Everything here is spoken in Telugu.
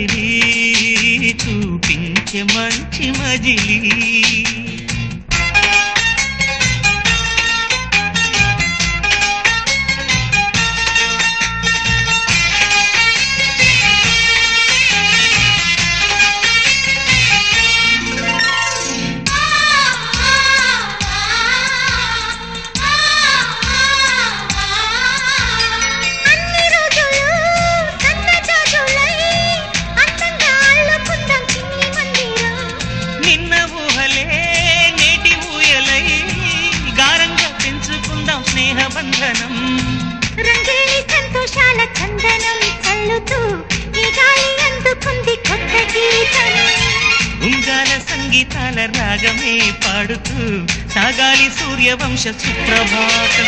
కదిలి చూపించే మంచి మజిలీ స్నేహబంధనం రంగేలి సంతోషాల చందనం చల్లుతూ ఈ గాలి అందుకుంది కొత్త గీతం ఉంగాల సంగీతాల రాగమే పాడుతూ సాగాలి సూర్యవంశ సుప్రభాతం